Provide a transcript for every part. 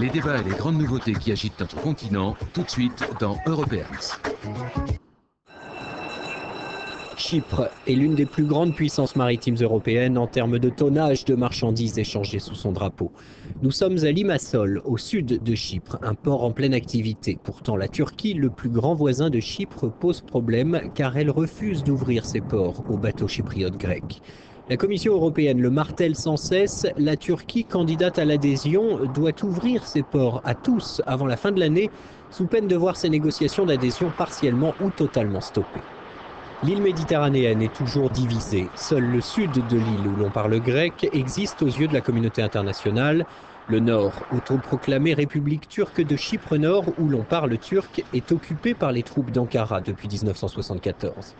Les débats et les grandes nouveautés qui agitent notre continent, tout de suite dans Europeans. Chypre est l'une des plus grandes puissances maritimes européennes en termes de tonnage de marchandises échangées sous son drapeau. Nous sommes à Limassol, au sud de Chypre, un port en pleine activité. Pourtant, la Turquie, le plus grand voisin de Chypre, pose problème car elle refuse d'ouvrir ses ports aux bateaux chypriotes grecs. La Commission européenne le martèle sans cesse, la Turquie, candidate à l'adhésion, doit ouvrir ses ports à tous avant la fin de l'année, sous peine de voir ses négociations d'adhésion partiellement ou totalement stoppées. L'île méditerranéenne est toujours divisée. Seul le sud de l'île où l'on parle grec existe aux yeux de la communauté internationale. Le nord, autoproclamé République turque de Chypre Nord où l'on parle turc, est occupé par les troupes d'Ankara depuis 1974.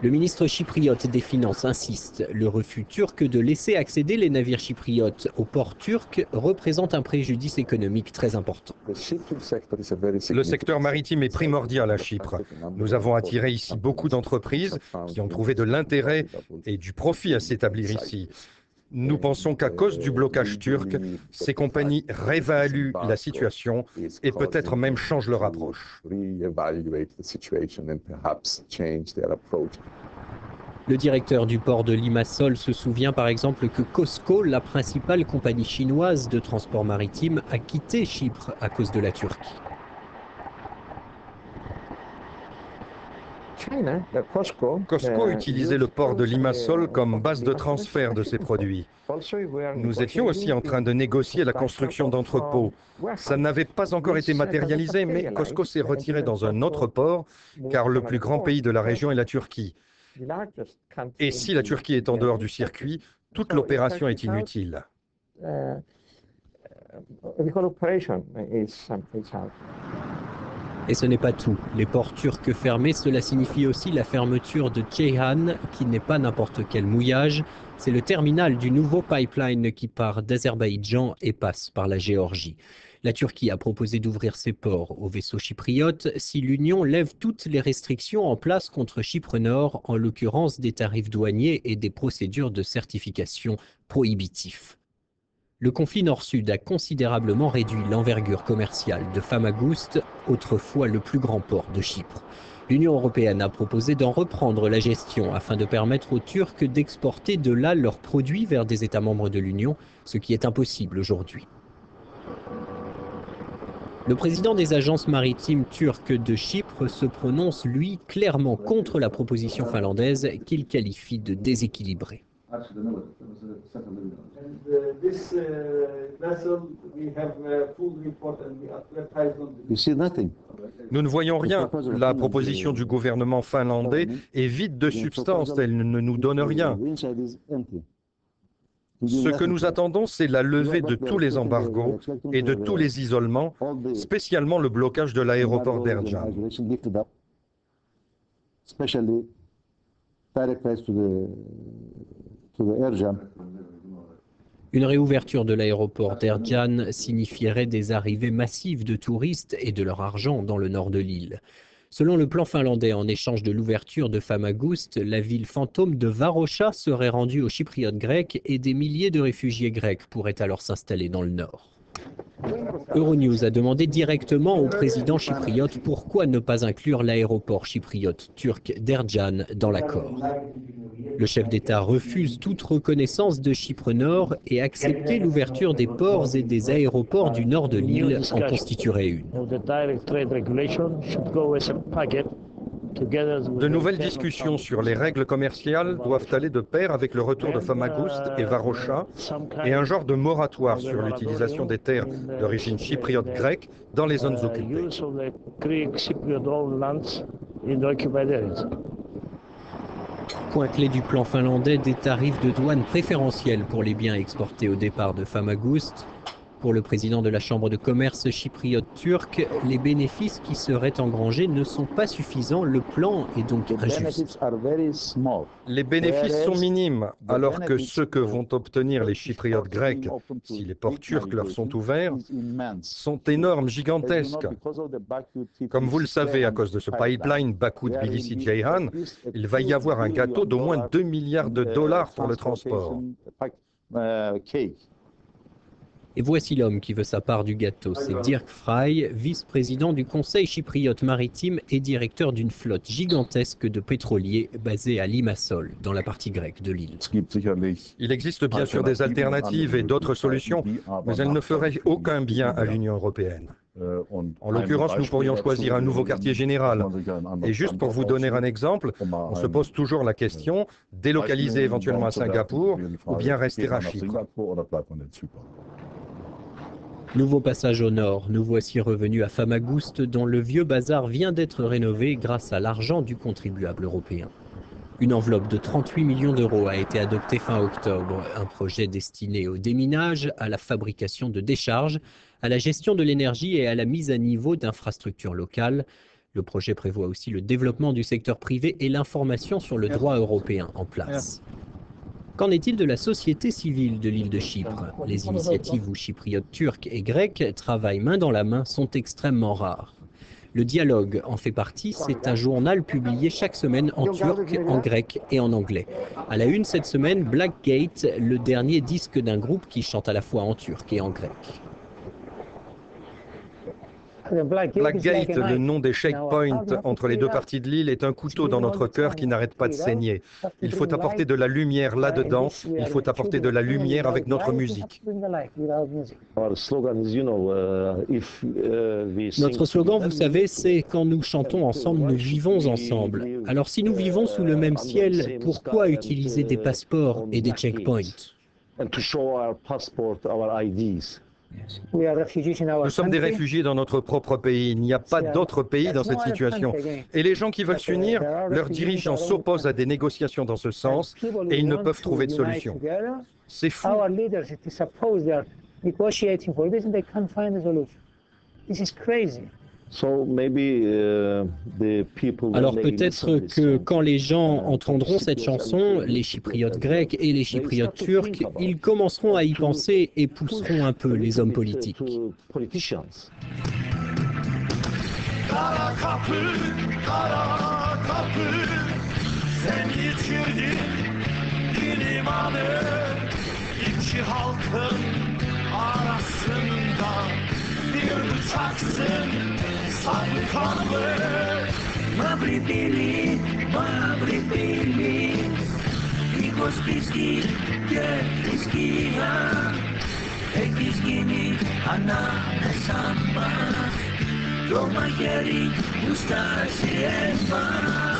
Le ministre chypriote des Finances insiste. Le refus turc de laisser accéder les navires chypriotes au port turc représente un préjudice économique très important. Le secteur maritime est primordial à Chypre. Nous avons attiré ici beaucoup d'entreprises qui ont trouvé de l'intérêt et du profit à s'établir ici. Nous pensons qu'à cause du blocage turc, ces compagnies réévaluent la situation et peut-être même changent leur approche. Le directeur du port de Limassol se souvient par exemple que COSCO, la principale compagnie chinoise de transport maritime, a quitté Chypre à cause de la Turquie. COSCO utilisait le port de Limassol comme base de transfert de ses produits. Nous étions aussi en train de négocier la construction d'entrepôts. Ça n'avait pas encore été matérialisé, mais COSCO s'est retiré dans un autre port, car le plus grand pays de la région est la Turquie. Et si la Turquie est en dehors du circuit, toute l'opération est inutile. Et ce n'est pas tout. Les ports turcs fermés, cela signifie aussi la fermeture de Ceyhan, qui n'est pas n'importe quel mouillage. C'est le terminal du nouveau pipeline qui part d'Azerbaïdjan et passe par la Géorgie. La Turquie a proposé d'ouvrir ses ports aux vaisseaux chypriotes si l'Union lève toutes les restrictions en place contre Chypre Nord, en l'occurrence des tarifs douaniers et des procédures de certification prohibitifs. Le conflit nord-sud a considérablement réduit l'envergure commerciale de Famagoust, autrefois le plus grand port de Chypre. L'Union européenne a proposé d'en reprendre la gestion afin de permettre aux Turcs d'exporter de là leurs produits vers des États membres de l'Union, ce qui est impossible aujourd'hui. Le président des agences maritimes turques de Chypre se prononce, lui, clairement contre la proposition finlandaise qu'il qualifie de déséquilibrée. Nous ne voyons rien. La proposition du gouvernement finlandais est vide de substance, elle ne nous donne rien. Ce que nous attendons, c'est la levée de tous les embargos et de tous les isolements, spécialement le blocage de l'aéroport d'Ercan. Une réouverture de l'aéroport d'Ercan signifierait des arrivées massives de touristes et de leur argent dans le nord de l'île. Selon le plan finlandais, en échange de l'ouverture de Famagoust, la ville fantôme de Varosha serait rendue aux Chypriotes grecs et des milliers de réfugiés grecs pourraient alors s'installer dans le nord. Euronews a demandé directement au président chypriote pourquoi ne pas inclure l'aéroport chypriote turc d'Ercan dans l'accord. Le chef d'État refuse toute reconnaissance de Chypre Nord et accepter l'ouverture des ports et des aéroports du nord de l'île en constituerait une. De nouvelles discussions sur les règles commerciales doivent aller de pair avec le retour de Famagoust et Varosha et un genre de moratoire sur l'utilisation des terres d'origine chypriote grecque dans les zones occupées. Point clé du plan finlandais, des tarifs de douane préférentiels pour les biens exportés au départ de Famagoust. Pour le président de la Chambre de commerce chypriote turque, les bénéfices qui seraient engrangés ne sont pas suffisants, le plan est donc injuste. Les bénéfices sont minimes, alors que ceux que vont obtenir les Chypriotes grecs, si les ports turcs leur sont ouverts, sont énormes, gigantesques. Comme vous le savez, à cause de ce pipeline Bakou-Tbilissi-Ceyhan, il va y avoir un gâteau d'au moins 2 milliards de dollars pour le transport. Et voici l'homme qui veut sa part du gâteau, c'est Dirk Frey, vice-président du Conseil chypriote maritime et directeur d'une flotte gigantesque de pétroliers basée à Limassol, dans la partie grecque de l'île. Il existe bien sûr des alternatives et d'autres solutions, mais elles ne feraient aucun bien à l'Union européenne. En l'occurrence, nous pourrions choisir un nouveau quartier général. Et juste pour vous donner un exemple, on se pose toujours la question, délocaliser éventuellement à Singapour ou bien rester à Chypre. Nouveau passage au nord, nous voici revenus à Famagouste dont le vieux bazar vient d'être rénové grâce à l'argent du contribuable européen. Une enveloppe de 38 millions d'euros a été adoptée fin octobre, un projet destiné au déminage, à la fabrication de décharges, à la gestion de l'énergie et à la mise à niveau d'infrastructures locales. Le projet prévoit aussi le développement du secteur privé et l'information sur le droit européen en place. Qu'en est-il de la société civile de l'île de Chypre? Les initiatives où chypriotes turcs et grecs travaillent main dans la main sont extrêmement rares. Le dialogue en fait partie, c'est un journal publié chaque semaine en turc, en grec et en anglais. À la une cette semaine, Blackgate, le dernier disque d'un groupe qui chante à la fois en turc et en grec. Blackgate, le nom des checkpoints entre les deux parties de l'île, est un couteau dans notre cœur qui n'arrête pas de saigner. Il faut apporter de la lumière là-dedans, il faut apporter de la lumière avec notre musique. Notre slogan, vous savez, c'est « Quand nous chantons ensemble, nous vivons ensemble ». Alors si nous vivons sous le même ciel, pourquoi utiliser des passeports et des checkpoints? Nous sommes des réfugiés dans notre propre pays. Il n'y a pas d'autre pays dans cette situation. Et les gens qui veulent s'unir, leurs dirigeants s'opposent à des négociations dans ce sens et ils ne peuvent trouver de solution. C'est fou. Alors peut-être que quand les gens entendront cette chanson, les chypriotes grecs et les chypriotes turcs, ils commenceront à y penser et pousseront un peu les hommes politiques. Mabri-bili, Igos piski, Piskina, Ekiskini, Anna, Samba, Doma Geri, Ustasi, Emma.